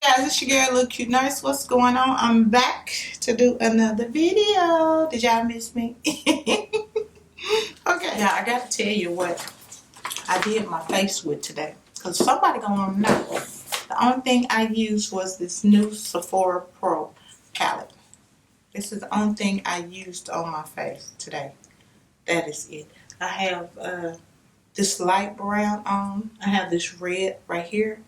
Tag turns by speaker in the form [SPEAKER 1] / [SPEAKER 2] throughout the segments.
[SPEAKER 1] Guys, it's your girl Lilcutenurse. What's going on? I'm back to do another video. Did y'all miss me? Okay. Yeah, I got to tell you what I did my face with today. Because somebody gonna know. The only thing I used was this new Sephora Pro palette. This is the only thing I used on my face today. That is it. I have this light brown on. I have this red right here.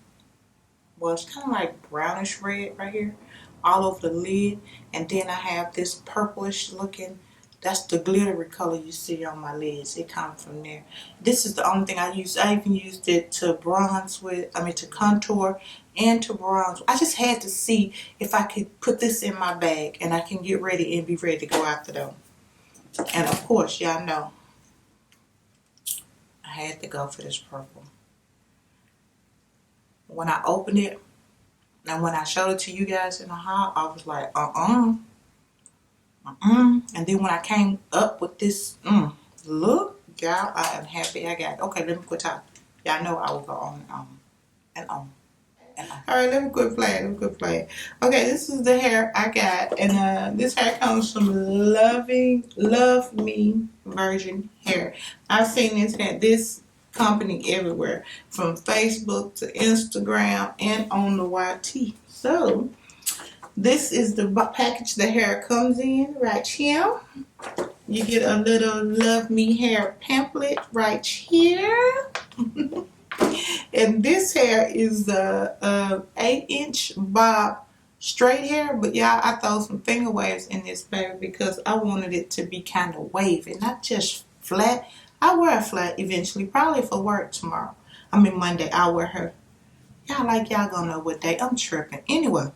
[SPEAKER 1] Well, it's kind of like brownish red right here all over the lid, and then I have this purplish looking, that's the glittery color you see on my lids. It comes from there. This is the only thing I used. I even used it to bronze with, to contour and to bronze. I just had to see if I could put this in my bag and I can get ready and be ready to go out the door. And of course, y'all know I had to go for this purple. When I opened it, and when I showed it to you guys in the haul, I was like, And then when I came up with this, look, y'all, I am happy I got it. Okay, let me quit talking. Y'all know I will go on and on and on and on. All right, let me quit playing. Okay, this is the hair I got, and this hair comes from Luvme Virgin Hair. I've seen this company everywhere, from Facebook to Instagram and on the YT. So this is the package the hair comes in right here. You get a little Luvme Hair pamphlet right here. And this hair is a 8-inch bob straight hair, but y'all, I throw some finger waves in this baby because I wanted it to be kind of wavy, not just flat. I wear a flat eventually, probably for work tomorrow. Monday, I'll wear her. Y'all gonna know what day. I'm tripping. Anyway,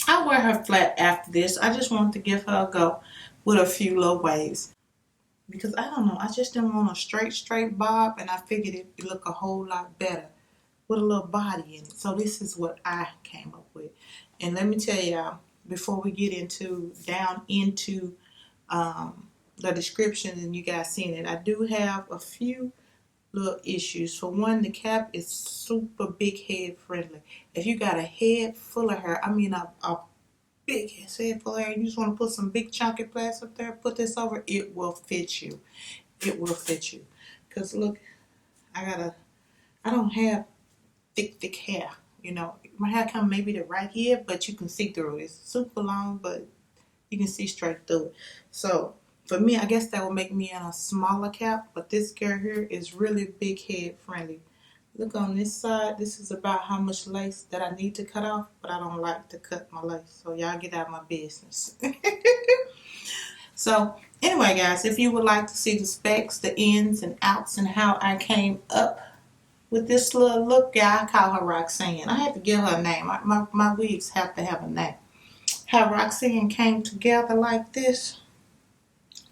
[SPEAKER 1] I'll wear her flat after this. I just wanted to give her a go with a few little waves. Because I don't know, I just didn't want a straight bob, and I figured it'd look a whole lot better with a little body in it. So this is what I came up with. And let me tell y'all, before we get down into the description and you guys seen it, I do have a few little issues. For one, the cap is super big head friendly. If you got a head full of hair, a big head full of hair, and you just want to put some big chunky plastic up there, put this over, it will fit you. It will fit you. Because look, I don't have thick hair. My hair come maybe to right here, but you can see through it. It's super long, but you can see straight through it. So for me, I guess that would make me in a smaller cap, but this girl here is really big head friendly. Look on this side, this is about how much lace that I need to cut off, but I don't like to cut my lace, so y'all get out of my business. So anyway, guys, if you would like to see the specs, the ins and outs, and how I came up with this little look, I call her Roxanne. I had to give her a name. My wigs have to have a name. How Roxanne came together like this.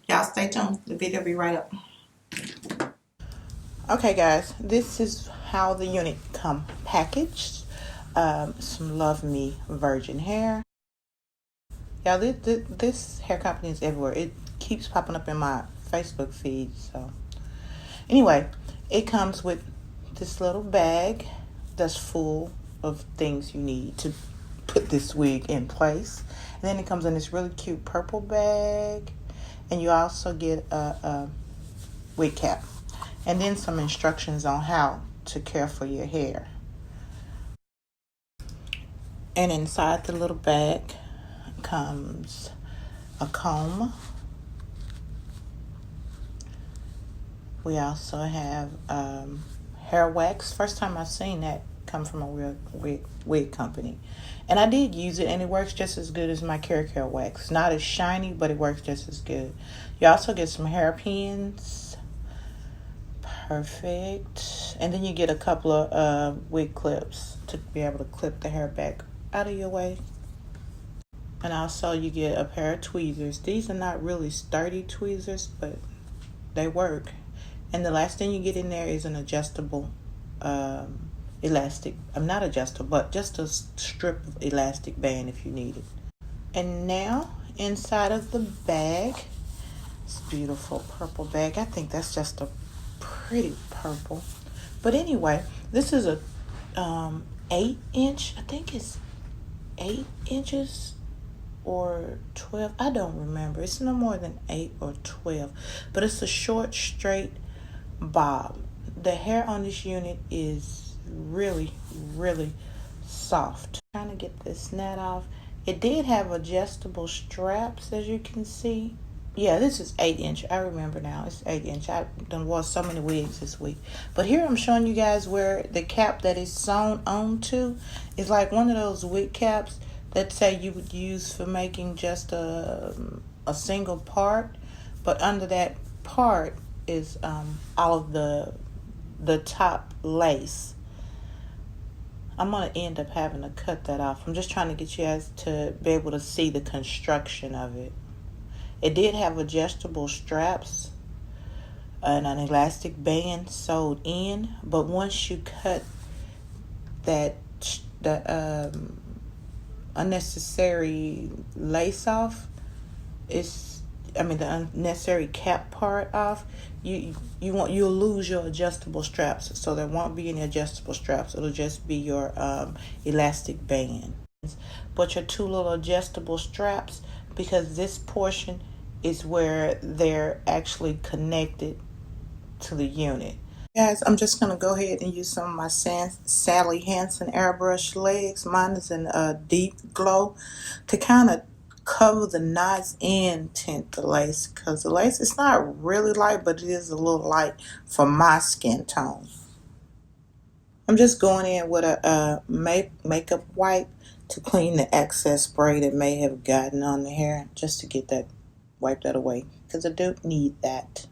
[SPEAKER 1] Y'all stay tuned. The video will be right up. Okay, guys, this is how the unit come packaged. Some Luvme Virgin Hair. Y'all, this hair company is everywhere. It keeps popping up in my Facebook feed. So anyway, it comes with this little bag that's full of things you need to put this wig in place. And then it comes in this really cute purple bag. And you also get a wig cap. And then some instructions on how to care for your hair. And inside the little bag comes a comb. We also have hair wax. First time I've seen that come from a real wig company. And I did use it, and it works just as good as my Care wax. Not as shiny, but it works just as good. You also get some hairpins. Perfect. And then you get a couple of wig clips to be able to clip the hair back out of your way. And also you get a pair of tweezers. These are not really sturdy tweezers, but they work. And the last thing you get in there is an adjustable elastic. Not adjustable, but just a strip of elastic band if you need it. And now inside of the bag, this beautiful purple bag. I think that's just a pretty purple. But anyway, this is a 8-inch. I think it's 8 inches or 12. I don't remember. It's no more than 8 or 12. But it's a short, straight bob. The hair on this unit is really, really soft. Trying to get this net off. It did have adjustable straps, as you can see. Yeah, this is 8 inch. I remember now. It's 8 inch. I've done wore so many wigs this week. But here I'm showing you guys where the cap that is sewn onto is like one of those wig caps that say you would use for making just a single part. But under that part is all of the top lace. I'm going to end up having to cut that off. I'm just trying to get you guys to be able to see the construction of it. It did have adjustable straps and an elastic band sewed in, but once you cut the unnecessary lace off, the unnecessary cap part off, you'll lose your adjustable straps. So there won't be any adjustable straps. It'll just be your elastic band. But your two little adjustable straps, because this portion is where they're actually connected to the unit. Guys, I'm just going to go ahead and use some of my Sally Hansen airbrush legs. Mine is in a deep glow to kind of cover the knots and tint the lace, because the lace is not really light, but it is a little light for my skin tone. I'm just going in with a makeup wipe to clean the excess spray that may have gotten on the hair, just to get that, wipe that away, because I don't need that.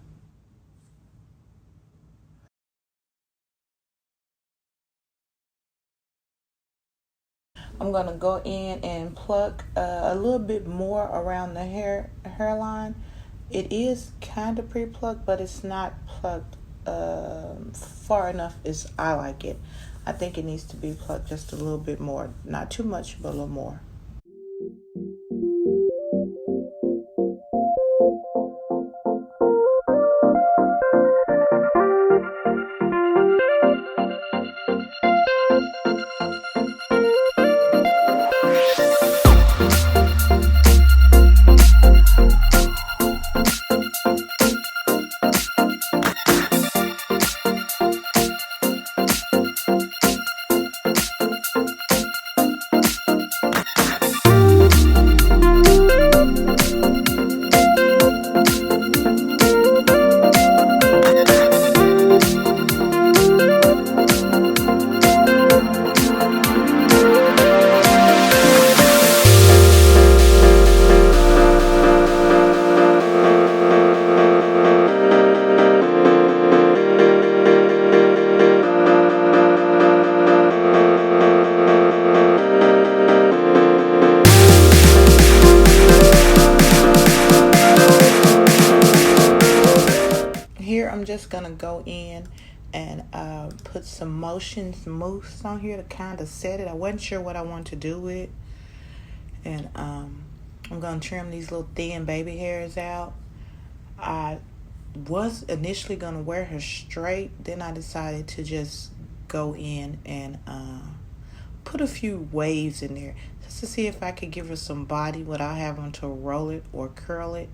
[SPEAKER 1] I'm going to go in and pluck a little bit more around the hairline. It is kind of pre-plucked, but it's not plucked far enough as I like it. I think it needs to be plucked just a little bit more. Not too much, but a little more. I'm just gonna go in and put some motions mousse on here to kind of set it. I wasn't sure what I wanted to do with it, and I'm gonna trim these little thin baby hairs out. I was initially gonna wear her straight, then I decided to just go in and put a few waves in there just to see if I could give her some body without having to roll it or curl it.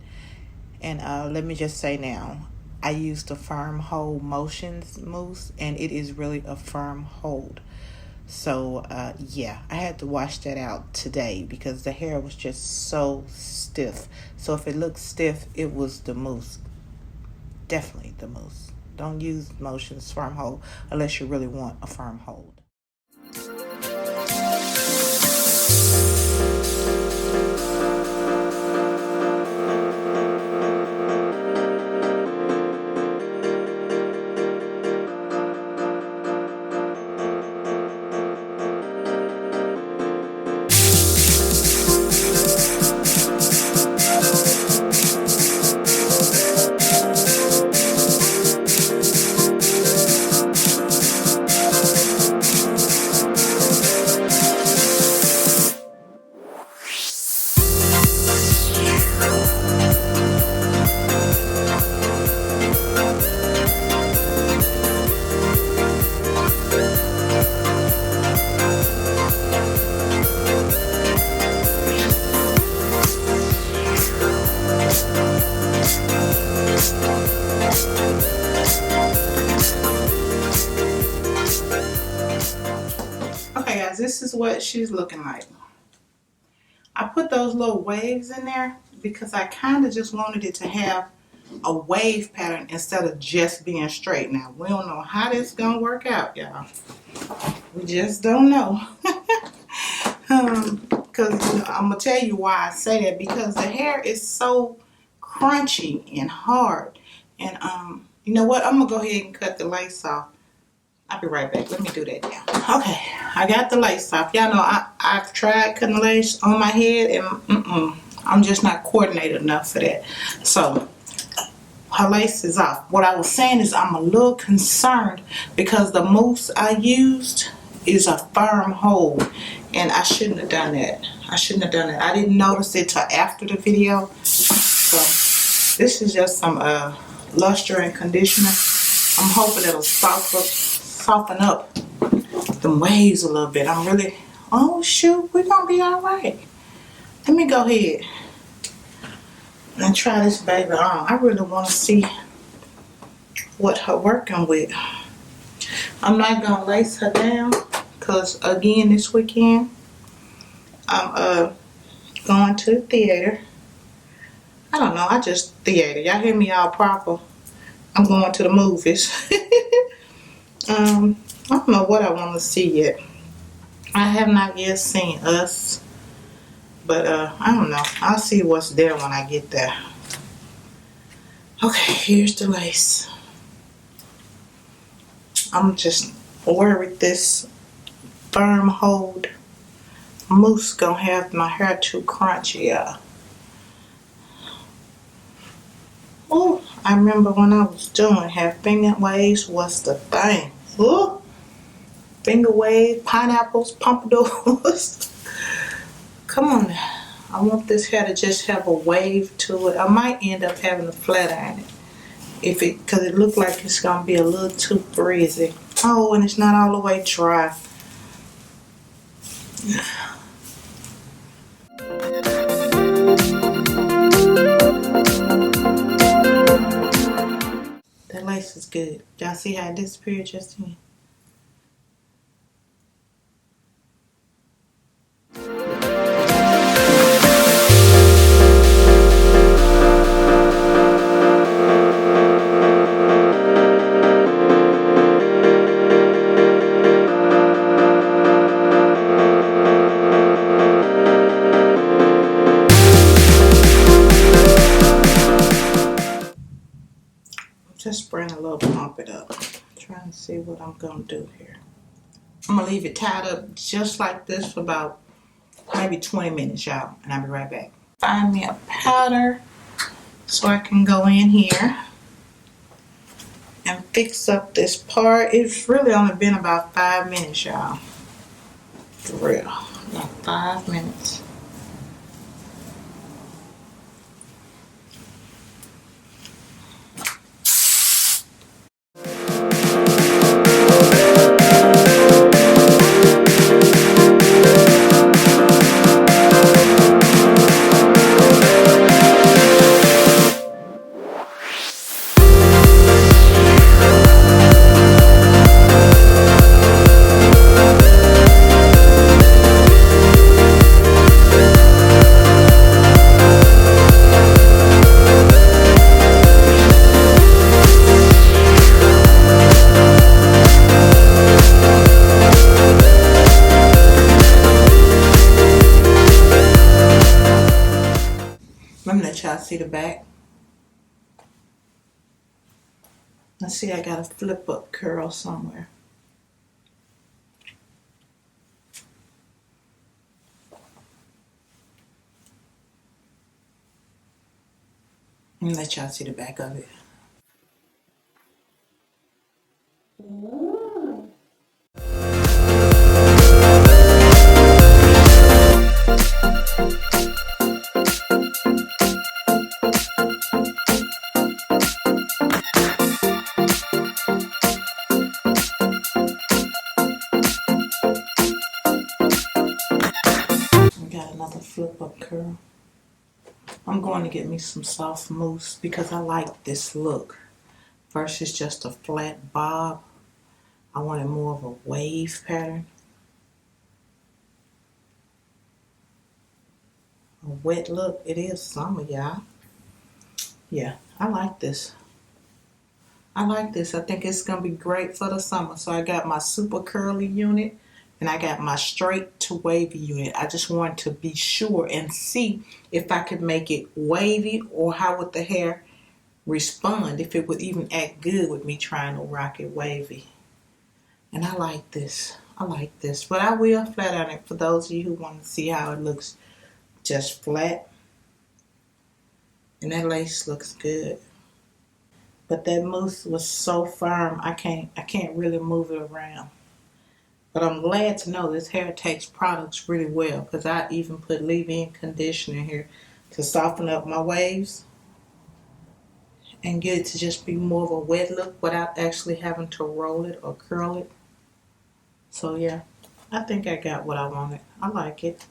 [SPEAKER 1] And let me just say now, I used a firm hold motions mousse, and it is really a firm hold. So yeah, I had to wash that out today because the hair was just so stiff. So if it looked stiff, it was the mousse. Definitely the mousse. Don't use motions firm hold unless you really want a firm hold. is what she's looking like. I put those little waves in there because I kind of just wanted it to have a wave pattern instead of just being straight. Now, we don't know how this gonna work out, y'all. We just don't know. Because I'm gonna tell you why I say that, because the hair is so crunchy and hard. And you know what? I'm gonna go ahead and cut the lace off. I'll be right back. Let me do that now. Okay, I got the lace off. Y'all know I've tried cutting the lace on my head, and I'm just not coordinated enough for that. So her lace is off. What I was saying is I'm a little concerned because the mousse I used is a firm hold, and I shouldn't have done that. I didn't notice it till after the video. So this is just some luster and conditioner. I'm hoping it'll soften up the waves a little bit. I'm really, oh shoot, we're gonna be all right. Let me go ahead and try this baby on. I really want to see what her working with. I'm not gonna lace her down because again this weekend I'm going to the theater. I don't know, I just theater. Y'all hear me all proper? I'm going to the movies. I don't know what I want to see yet. I have not yet seen Us, but I don't know. I'll see what's there when I get there. Okay, here's the lace. I'm just worried this firm hold mousse gonna have my hair too crunchy, y'all. Oh, I remember when I was doing hair, finger waves was the thing. Ooh, finger wave, pineapples, pompadours. Come on now. I want this hair to just have a wave to it. I might end up having a flat iron it, because it looked like it's gonna be a little too frizzy. Oh, and it's not all the way dry. That lace is good. Y'all see how it disappeared just then? Just bring a little pump it up. Trying to see what I'm gonna do here. I'm gonna leave it tied up just like this for about maybe 20 minutes, y'all, and I'll be right back. Find me a powder so I can go in here and fix up this part. It's really only been about 5 minutes, y'all. For real, about 5 minutes. Let me let y'all see the back. Let's see, I got a flip up curl somewhere. Let me let y'all see the back of it. Got another flip up curl. I'm going to get me some soft mousse because I like this look versus just a flat bob. I wanted more of a wave pattern. wet look. It is summer, y'all. Yeah, I like this. I like this. I think it's going to be great for the summer. So I got my super curly unit and I got my straight to wavy unit. I just wanted to be sure and see if I could make it wavy or how would the hair respond, if it would even act good with me trying to rock it wavy. And I like this. I like this. But I will flat iron it for those of you who want to see how it looks just flat. And that lace looks good. But that mousse was so firm, I can't really move it around. But I'm glad to know this hair takes products really well, because I even put leave-in conditioner here to soften up my waves and get it to just be more of a wet look without actually having to roll it or curl it. So yeah, I think I got what I wanted. I like it.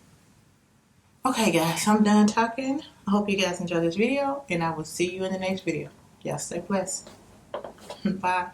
[SPEAKER 1] Okay guys, I'm done talking. I hope you guys enjoyed this video, and I will see you in the next video. Y'all stay blessed. Bye.